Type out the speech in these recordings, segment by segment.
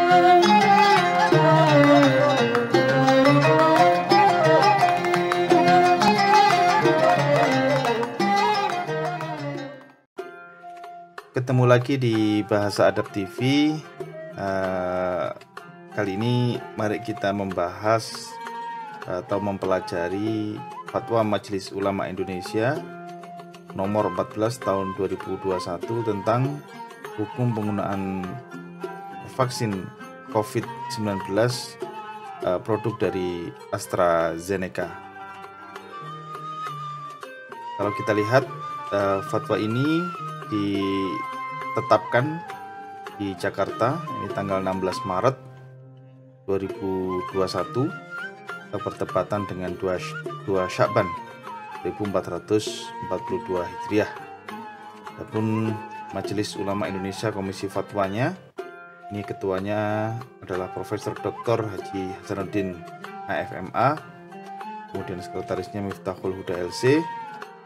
Ketemu lagi di Bahasa Adab TV. Kali ini mari kita membahas atau mempelajari Fatwa Majelis Ulama Indonesia nomor 14 tahun 2021 tentang hukum penggunaan vaksin COVID-19 produk dari AstraZeneca. Kalau kita lihat fatwa ini ditetapkan di Jakarta ini tanggal 16 Maret 2021 bertepatan dengan 2 Sya'ban 1442 Hijriah. Adapun Majelis Ulama Indonesia Komisi Fatwanya, ini ketuanya adalah Profesor Dr. Haji Hasanuddin HFMA, kemudian sekretarisnya Miftahul Huda LC,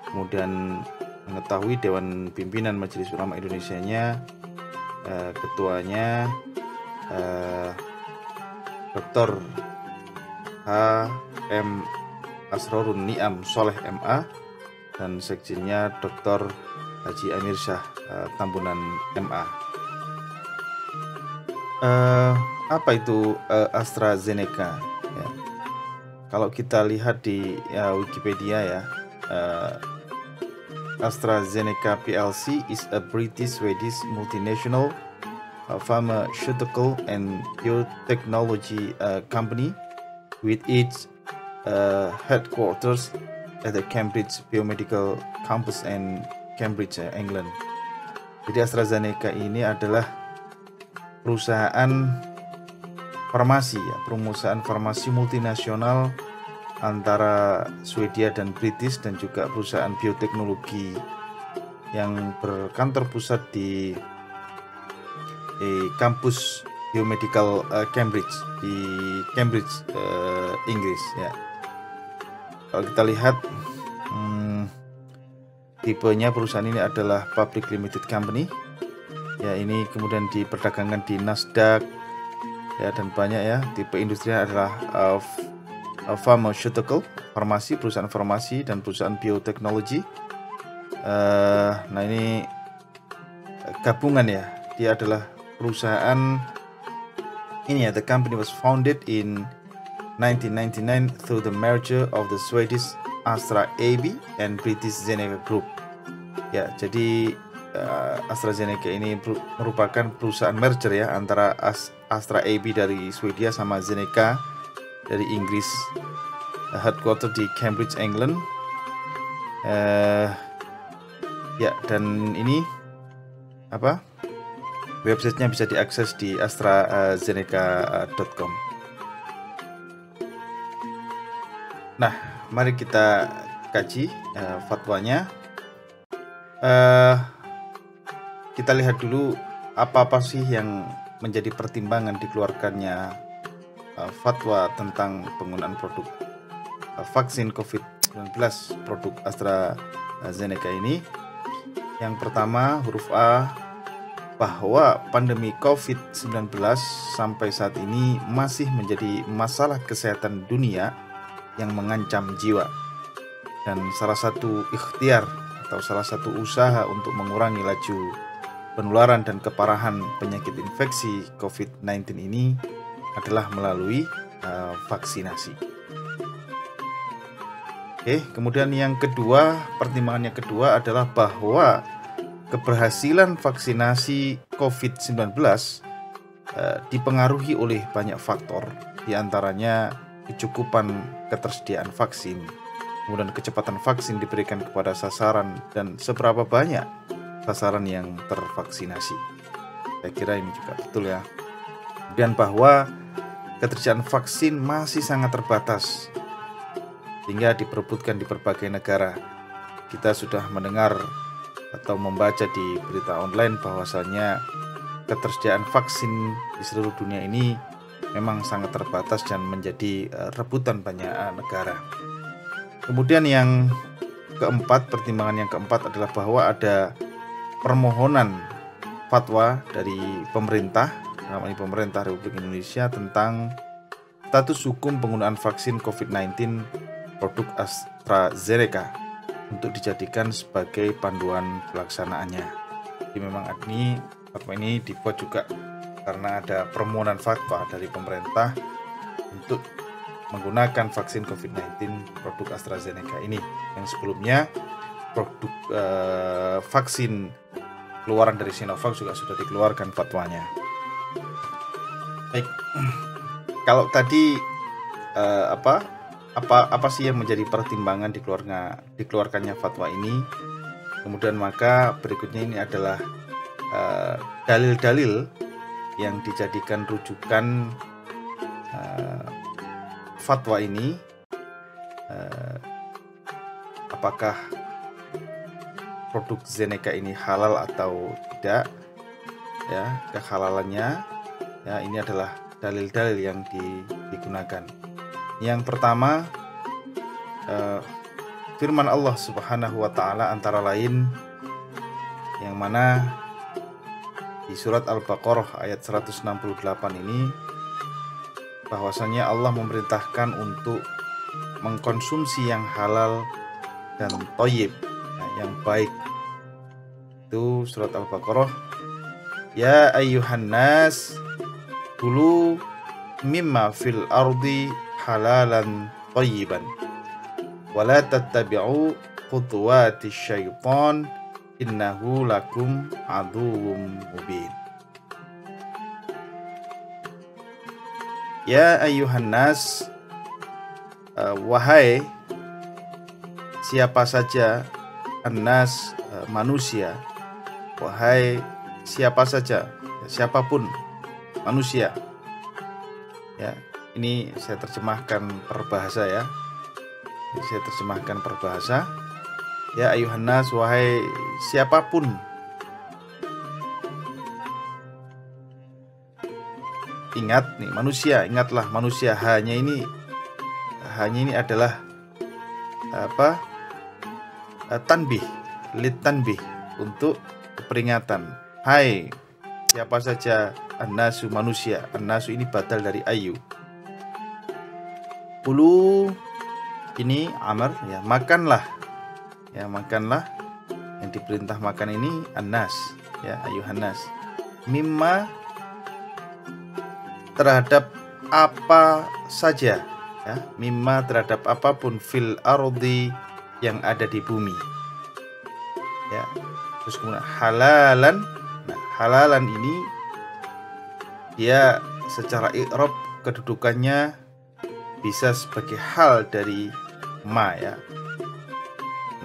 kemudian mengetahui Dewan Pimpinan Majelis Ulama Indonesianya, ketuanya Dr. H.M. Asrorun Ni'am Soleh MA, dan sekjennya Dr. Haji Amir Syah Tambunan MA. Apa itu AstraZeneca? Ya. Kalau kita lihat di Wikipedia ya, AstraZeneca plc is a British-Swedish multinational pharmaceutical and biotechnology company with its headquarters at the Cambridge Biomedical Campus in Cambridge, England. Jadi AstraZeneca ini adalah perusahaan farmasi ya, perusahaan farmasi multinasional antara Swedia dan British, dan juga perusahaan bioteknologi yang berkantor pusat di kampus Biomedical Cambridge di Cambridge, Inggris ya. Kalau kita lihat tipenya perusahaan ini adalah Public Limited Company ya, ini kemudian diperdagangkan di Nasdaq ya, dan banyak ya. Tipe industrinya adalah pharmaceutical, farmasi, perusahaan farmasi, dan perusahaan bioteknologi. Nah ini gabungan ya, dia adalah perusahaan ini ya. The company was founded in 1999 through the merger of the Swedish Astra AB and British Zeneca Group. Ya, jadi AstraZeneca ini merupakan perusahaan merger ya antara Astra AB dari Swedia sama Zeneca dari Inggris, headquarter di Cambridge, England. Ya, dan ini websitenya bisa diakses di astrazeneca.com. Nah, mari kita kaji fatwanya. Kita lihat dulu apa sih yang menjadi pertimbangan dikeluarkannya fatwa tentang penggunaan produk vaksin COVID-19 produk AstraZeneca ini. Yang pertama, huruf A, bahwa pandemi COVID-19 sampai saat ini masih menjadi masalah kesehatan dunia yang mengancam jiwa, dan salah satu ikhtiar atau salah satu usaha untuk mengurangi laju penularan dan keparahan penyakit infeksi COVID-19 ini adalah melalui vaksinasi. Oke, kemudian yang kedua, pertimbangan yang kedua adalah bahwa keberhasilan vaksinasi COVID-19 dipengaruhi oleh banyak faktor, diantaranya kecukupan ketersediaan vaksin, kemudian kecepatan vaksin diberikan kepada sasaran, dan seberapa banyak sasaran yang tervaksinasi. Saya kira ini juga betul ya. Dan bahwa ketersediaan vaksin masih sangat terbatas sehingga diperebutkan di berbagai negara. Kita sudah mendengar atau membaca di berita online bahwasanya ketersediaan vaksin di seluruh dunia ini memang sangat terbatas dan menjadi rebutan banyak negara. Kemudian yang keempat, pertimbangan yang keempat adalah bahwa ada permohonan fatwa dari pemerintah dalam ini pemerintah Republik Indonesia, tentang status hukum penggunaan vaksin COVID-19 produk AstraZeneca untuk dijadikan sebagai panduan pelaksanaannya. Jadi memang fatwa ini dibuat juga karena ada permohonan fatwa dari pemerintah untuk menggunakan vaksin COVID-19 produk AstraZeneca ini, yang sebelumnya produk vaksin keluaran dari Sinovac juga sudah dikeluarkan fatwanya. Baik, kalau tadi apa sih yang menjadi pertimbangan dikeluarkannya fatwa ini? Kemudian maka berikutnya ini adalah dalil-dalil yang dijadikan rujukan fatwa ini, apakah produk Zeneca ini halal atau tidak, ya, kehalalannya, ya, ini adalah dalil-dalil yang digunakan. Yang pertama, firman Allah Subhanahu wa Ta'ala antara lain, yang mana di surat Al-Baqarah ayat 168 ini, bahwasanya Allah memerintahkan untuk mengkonsumsi yang halal dan thayyib, yang baik. Itu surat Al-Baqarah, ya ayyuhan nas kulu mimma fil ardi halalan thayyiban wala tattabi'u khutuwatis syaitan innahu lakum aduwwum mubin. Ya ayyuhan nas, wahai siapa saja, annas, manusia, wahai siapa saja, siapapun manusia. Ya, ini saya terjemahkan perbahasa ya. Saya terjemahkan perbahasa. Ya ayuhan nas, wahai siapapun. Ingat nih manusia, ingatlah manusia, hanya ini adalah tanbih, tanbih, untuk peringatan. Hai siapa saja, an-nasu, manusia. An-nasu ini badal dari ayu. Kulu ini amar, ya, makanlah. Ya, makanlah. Yang diperintah makan ini an-nas, ya, ayuhan nas. Mimma, terhadap apa saja, ya, mimma terhadap apapun, fil ardi yang ada di bumi. Ya. Terus kemudian halalan. Nah, halalan ini dia secara i'rab kedudukannya bisa sebagai hal dari ma, ya.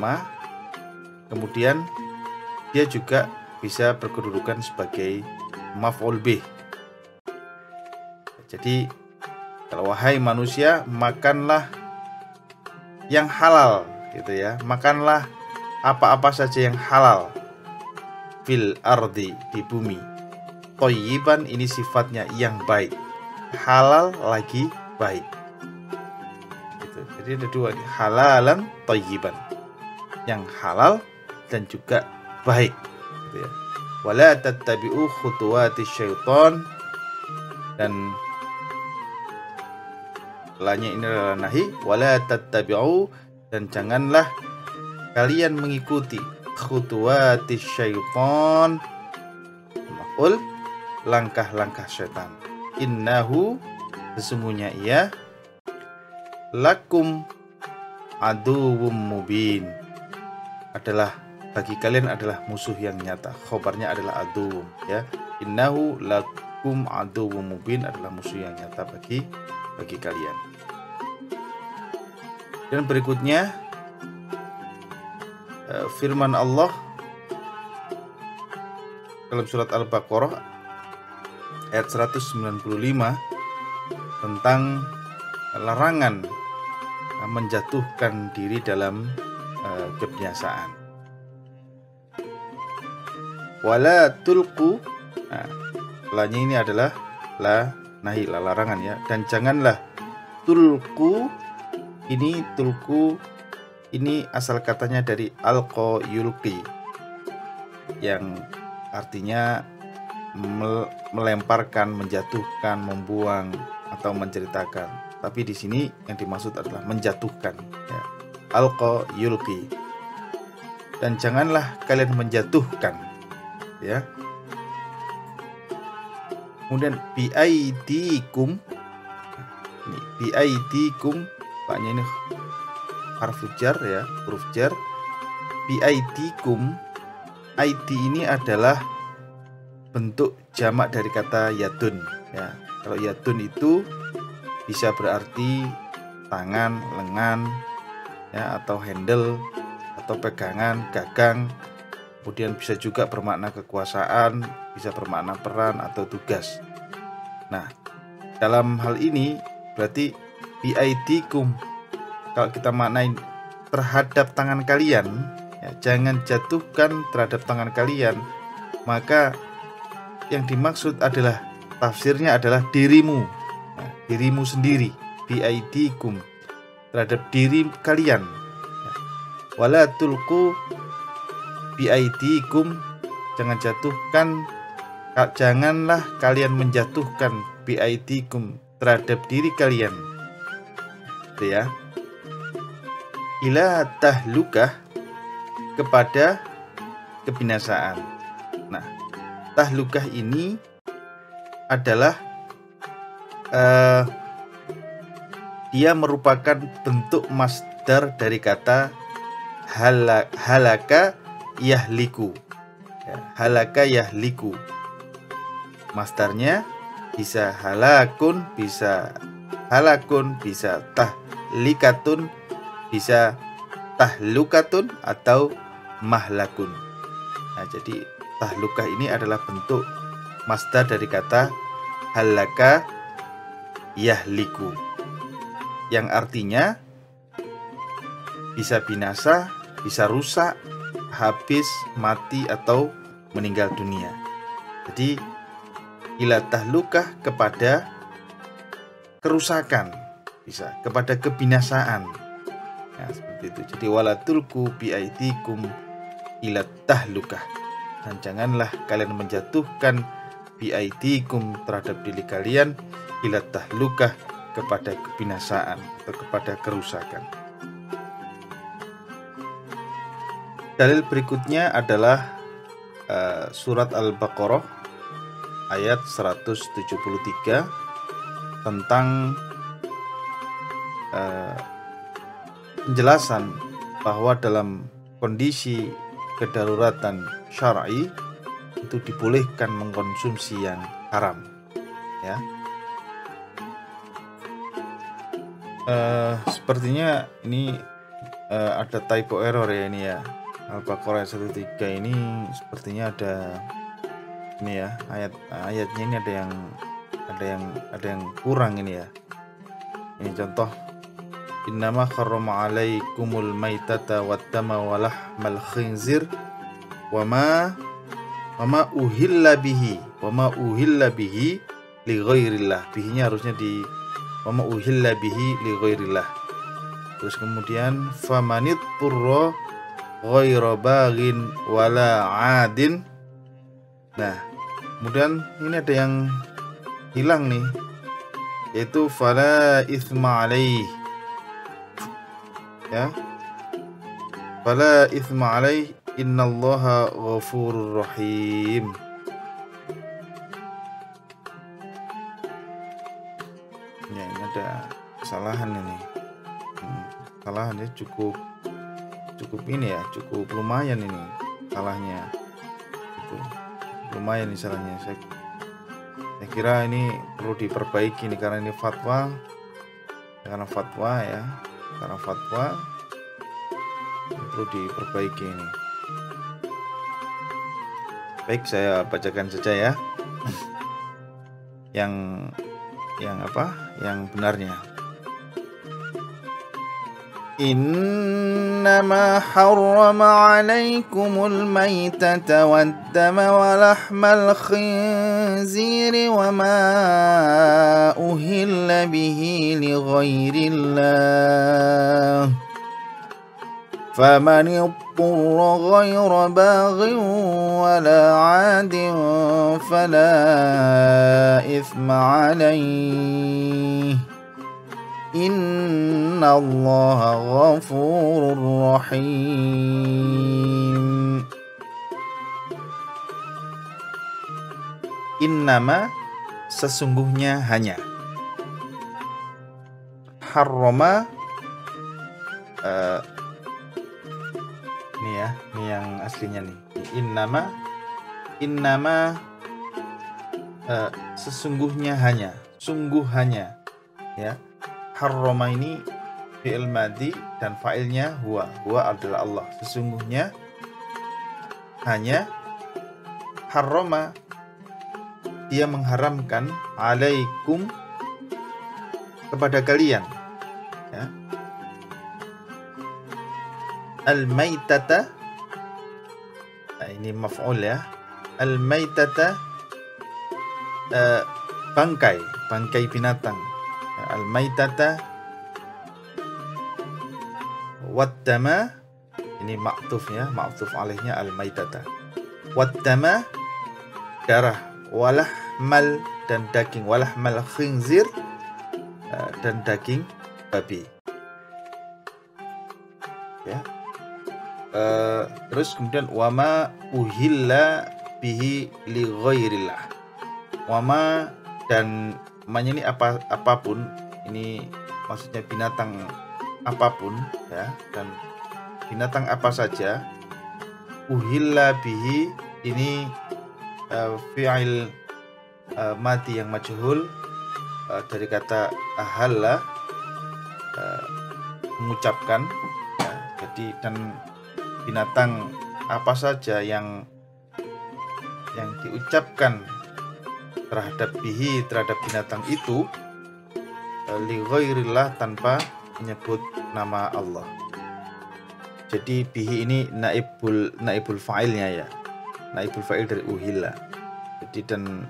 Ma. Kemudian dia juga bisa berkedudukan sebagai maf'ul bih. Jadi kalau wahai manusia, makanlah yang halal, gitu ya. Makanlah apa-apa saja yang halal. Fil ardi, di bumi. Thayyiban, ini sifatnya yang baik. Halal lagi baik. Gitu. Jadi ada dua, halalan, thayyiban. Yang halal dan juga baik. Gitu ya. Wala tattabi'u khutuwatis syaitan, dan lanya ini adalah nahi. Wala tattabi'u, dan janganlah kalian mengikuti khutuwatis syaitan, maf'ul, langkah-langkah syaitan. Innahu, sesungguhnya ia, lakum aduwwum mubin, adalah bagi kalian adalah musuh yang nyata. Khobarnya adalah aduwwum, ya. Innahu lakum aduwwum mubin, adalah musuh yang nyata bagi kalian. Dan berikutnya firman Allah dalam surat Al-Baqarah ayat 195 tentang larangan menjatuhkan diri dalam kebiasaan. Wala tulqu, nah, lanya ini adalah la nahi, larangan, ya. Dan janganlah tulqu, ini tulqu ini asal katanya dari alqa yulqi, yang artinya melemparkan, menjatuhkan, membuang atau menceritakan. Tapi di sini yang dimaksud adalah menjatuhkan, ya. Alqa yulqi. Dan janganlah kalian menjatuhkan, ya. Kemudian biaidikum. Ini biaidikum, paknya ini harfu jar, ya, huruf jar. Biaidikum, ID ini adalah bentuk jamak dari kata yadun, ya. Kalau yadun itu bisa berarti tangan, lengan, ya, atau handle, atau pegangan, gagang. Kemudian bisa juga bermakna kekuasaan, bisa bermakna peran atau tugas. Nah, dalam hal ini berarti biaidikum, kalau kita maknain terhadap tangan kalian, ya, jangan jatuhkan terhadap tangan kalian, maka yang dimaksud adalah, tafsirnya adalah dirimu, ya, dirimu sendiri, biaidikum, terhadap diri kalian, ya. Wala tulqu biaidikum, janganlah kalian menjatuhkan biaidikum, terhadap diri kalian, gitu ya, ila tahlukah, kepada kebinasaan. Nah, tahlukah ini adalah dia merupakan bentuk masdar dari kata halaka yahliku, ya, halaka yahliku. Masdarnya bisa halakun, bisa halakun, bisa tahlikatun, bisa tahlukatun, atau mahlakun. Nah, jadi tahlukah ini adalah bentuk masdar dari kata halaka yahliku, yang artinya bisa binasa, bisa rusak, habis, mati, atau meninggal dunia. Jadi ila tahlukah, kepada kerusakan, bisa kepada kebinasaan. Nah, seperti itu. Jadi wala tulqu biaidikum ila tahlukah, dan janganlah kalian menjatuhkan biaidikum, terhadap diri kalian, ila tahlukah, kepada kebinasaan atau kepada kerusakan. Dalil berikutnya adalah surat Al-Baqarah ayat 173 tentang penjelasan bahwa dalam kondisi kedaruratan syar'i itu dibolehkan mengkonsumsi yang haram, ya. Sepertinya ini ada typo error, ya, ini, ya. Al-Baqarah 103 ini sepertinya ada ini, ya, ayatnya ini ada yang kurang ini, ya. Ini contoh, innama harrama alaikumul maitata waddama wa lahmal khinzir wama uhilla bihi li ghairillah. Bihinya harusnya di wama uhilla bihi li ghairillah. Terus kemudian famanit purra ghaira baghin wala adin. Nah, kemudian ini ada yang hilang nih, yaitu fala itsma alaih, ya, fala itsma alaih innallaha ghafurur rahim. Ya, ini ada kesalahan ini. Kesalahannya cukup ini, ya, cukup lumayan ini salahnya. Itu lumayan nih salahnya. Saya kira ini perlu diperbaiki nih, karena ini fatwa. Karena fatwa, ya. Karena fatwa perlu diperbaiki ini. Baik, saya bacakan saja, ya. Yang benarnya. Innama harrama alaikumul maitata waddama wa lahmal khinziri wa ma uhilla bihi li ghairillah faman اضطر غير باغ ولا عاد فلا إثم عليه إن الله غفور رحيم. Innama sesungguhnya hanya. Harrama ini ya, ini yang aslinya nih. Innama sesungguhnya hanya, sungguh hanya ya. Harrama ini fi'il madhi dan fa'ilnya huwa adalah Allah. Sesungguhnya hanya harrama, dia mengharamkan alaikum kepada kalian ya. Al-maitata, nah, ini maf'ul ya. Al-maitata bangkai binatang. Al-maitata waddama, ini ma'tuf ya, ma'tuf alaihnya al-maitata. Waddama darah, walahmal dan daging, walahmal khinzir dan daging babi ya. Terus kemudian wama uhilla bihi li ghairillah. Wama dan namanya ini apapun, ini maksudnya binatang apapun ya, dan binatang apa saja. Uhilla bihi ini fi'il mati yang majhul dari kata ahalla, mengucapkan ya. Jadi dan binatang apa saja yang diucapkan terhadap bihi, terhadap binatang itu li ghairillah, tanpa menyebut nama Allah. Jadi bihi ini naibul fa'ilnya ya, naibul fa'il dari uhilla. Jadi dan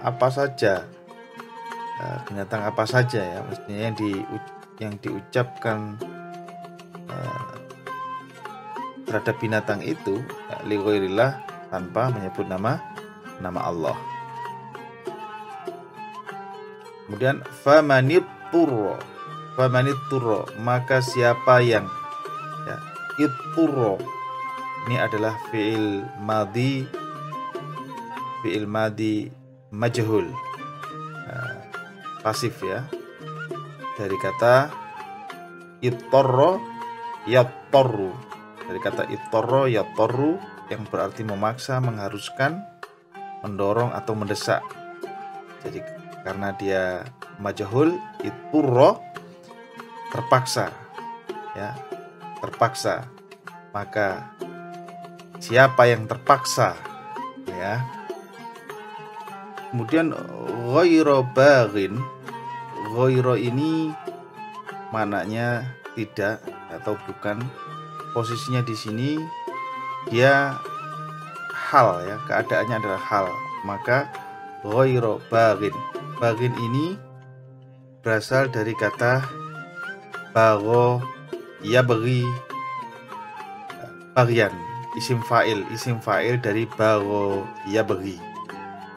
apa saja, binatang apa saja ya, maksudnya yang diucapkan terhadap binatang itu li ghairillah, tanpa menyebut nama Allah. Kemudian famanitturra, maka siapa yang ya, itturra ini adalah fi'il madhi majhul, pasif ya, dari kata ittarra yattarru, dari kata ittarra yattarru yang berarti memaksa, mengharuskan, mendorong atau mendesak. Jadi karena dia majhul, itturra terpaksa ya, terpaksa. Maka siapa yang terpaksa ya. Kemudian ghairu baghin, ghairu ini maknanya tidak atau bukan. Posisinya di sini dia hal ya, keadaannya adalah hal. Maka ghairu baghin, baghin ini berasal dari kata bagho yabghi, bagian, isim fa'il dari bagho yabghi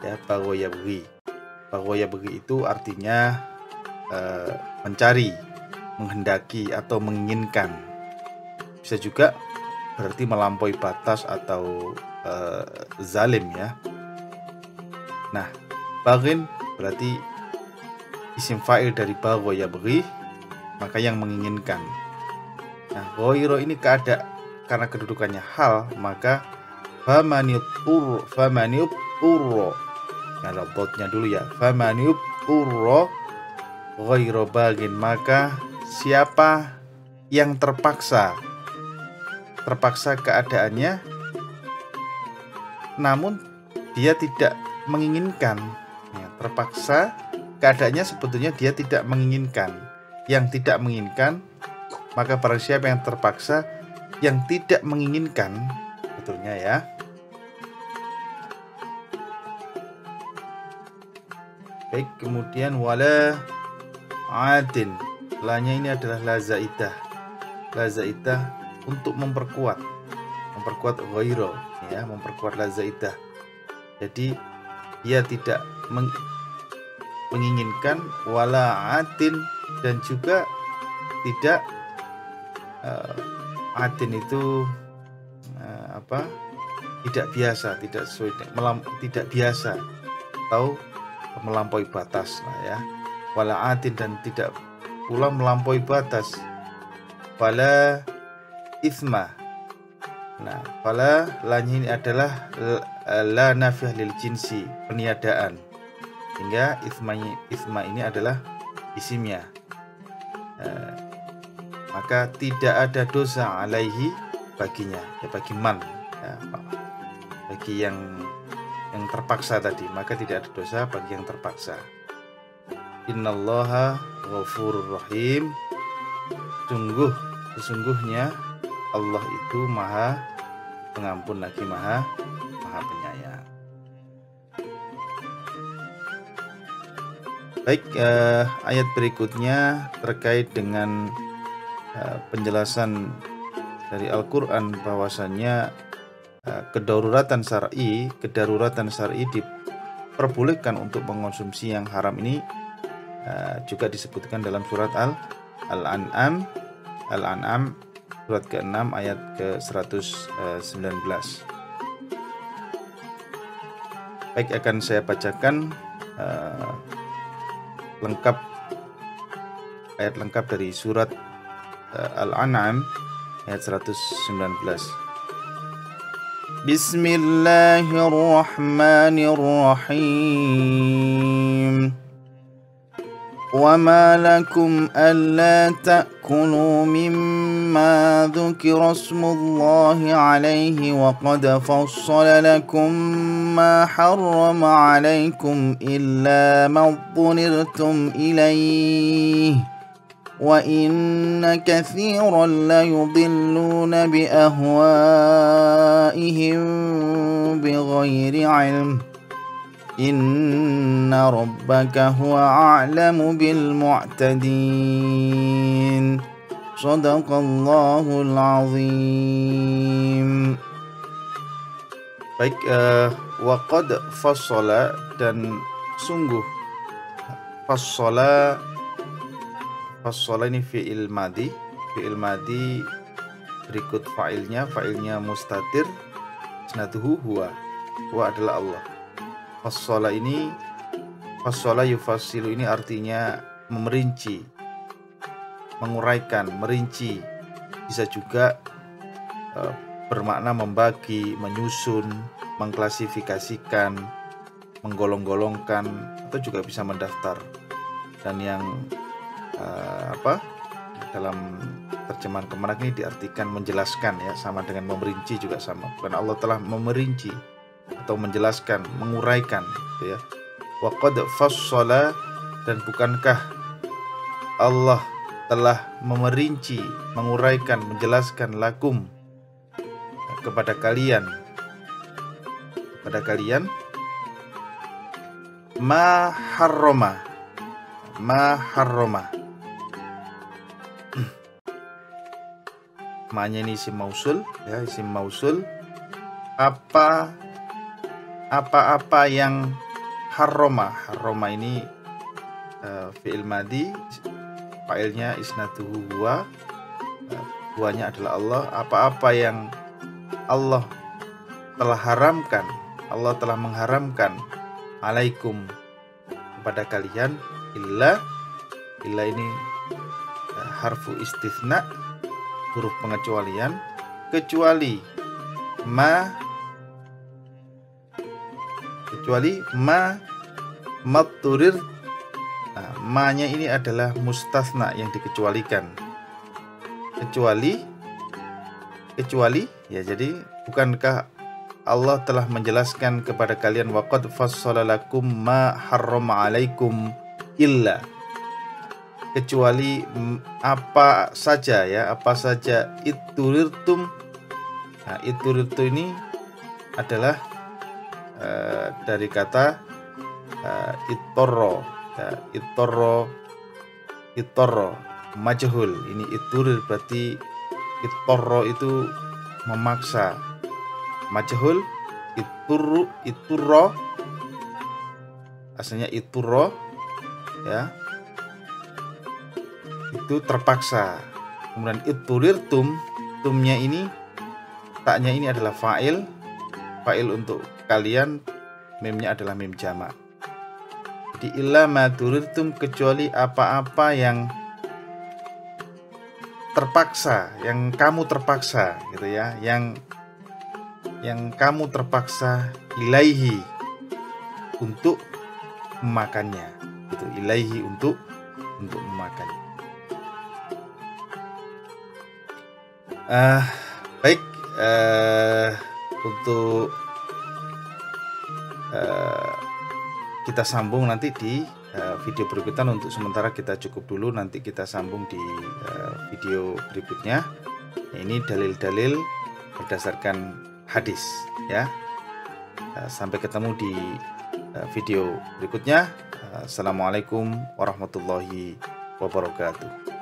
ya, bagho yabghi. Bagho yabghi itu artinya mencari, menghendaki atau menginginkan. Bisa juga berarti melampaui batas atau zalim ya. Nah, baghin berarti isim fa'il dari bagho yabghi, maka yang menginginkan. Nah, ghairu ini karena kedudukannya hal, maka famanitturra. Nah, botnya dulu ya. Famanitturra ghairu baghin, maka siapa yang terpaksa keadaannya namun dia tidak menginginkan ya, terpaksa keadaannya sebetulnya dia tidak menginginkan. Yang tidak menginginkan, maka barang siapa yang terpaksa yang tidak menginginkan sebetulnya ya. Baik, kemudian wala adin, lanya ini adalah la zaidah untuk memperkuat ghairu ya, memperkuat la zaidah. Jadi dia tidak menginginkan, wala atin, dan juga tidak atin itu tidak biasa, tidak sesuai, tidak biasa atau melampaui batas ya. Wala atin, dan tidak pula melampaui batas. Wala isma. Nah, wala lanya ini adalah la nafiyah lil jinsi, peniadaan. Sehingga isma ini adalah isimnya. Maka tidak ada dosa alaihi baginya, ya bagi man, ya, bagi yang terpaksa tadi, maka tidak ada dosa bagi yang terpaksa. Innallaha ghafurur rahim. Sesungguhnya Allah itu maha pengampun lagi maha penyayang. Baik, ayat berikutnya terkait dengan penjelasan dari Al-Quran bahwasannya kedaruratan syar'i diperbolehkan untuk mengkonsumsi yang haram ini juga disebutkan dalam surat Al-An'am surat ke-6 ayat ke-119. Baik, akan saya bacakan ayat lengkap dari surat Al-An'am ayat 119. Bismillahirrahmanirrahim. وما لكم ألا تأكلوا مما ذكر اسم الله عليه وقد فصل لكم ما حرم عليكم إلا ما اضطررتم إليه وإن كثيرا ليضلون بأهوائهم بغير علم إن ربك هو أعلم بالمعتدين صدق الله العظيم. Baik, waqad fassala, dan sungguh fassala ini fi'il madhi berikut fa'ilnya mustatir, isnaduhu huwa adalah Allah. Fassala yufassilu ini artinya memerinci, menguraikan, merinci. Bisa juga bermakna membagi, menyusun, mengklasifikasikan, menggolong-golongkan, atau juga bisa mendaftar. Dan yang dalam terjemahan Kemenak ini diartikan menjelaskan, ya, sama dengan memerinci juga sama. Karena Allah telah memerinci atau menjelaskan, menguraikan, gitu ya. Wa qad fassala, dan bukankah Allah telah memerinci, menguraikan, menjelaskan lakum, kepada kalian ma harrama. Ma'nya ini isim mausul, ya, isim mausul. Apa-apa yang harrama ini fi'il madhi, fa'ilnya isnaduhu huwa, huwanya adalah Allah. Apa-apa yang Allah telah haramkan, Allah telah mengharamkan alaikum, kepada kalian, illa ini harfu istitsna, huruf pengecualian, kecuali matturir. Nah, ma-nya ini adalah mustasna, yang dikecualikan. Kecuali, ya, jadi bukankah Allah telah menjelaskan kepada kalian waqad fassala lakum ma harrama alaikum illa, kecuali apa saja itturirtum. Nah, itturirtum ini adalah dari kata ittorro, ya, ittorro majhul. Ini itturir berarti ittorro itu memaksa, majhul, itturro Asalnya itturro, ya, itu terpaksa. Kemudian itturirtum, tumnya ini, taknya ini adalah fa'il untuk kalian, mimnya adalah mim jamak. Jadi illa ma turirtum, kecuali apa-apa yang terpaksa, yang kamu terpaksa gitu ya, yang kamu terpaksa ilaihi, untuk memakannya gitu, ilaihi, untuk memakannya. Baik, untuk kita sambung nanti di video berikutnya. Untuk sementara kita cukup dulu, nanti kita sambung di video berikutnya. Ini dalil-dalil berdasarkan hadis, ya. Sampai ketemu di video berikutnya. Assalamualaikum warahmatullahi wabarakatuh.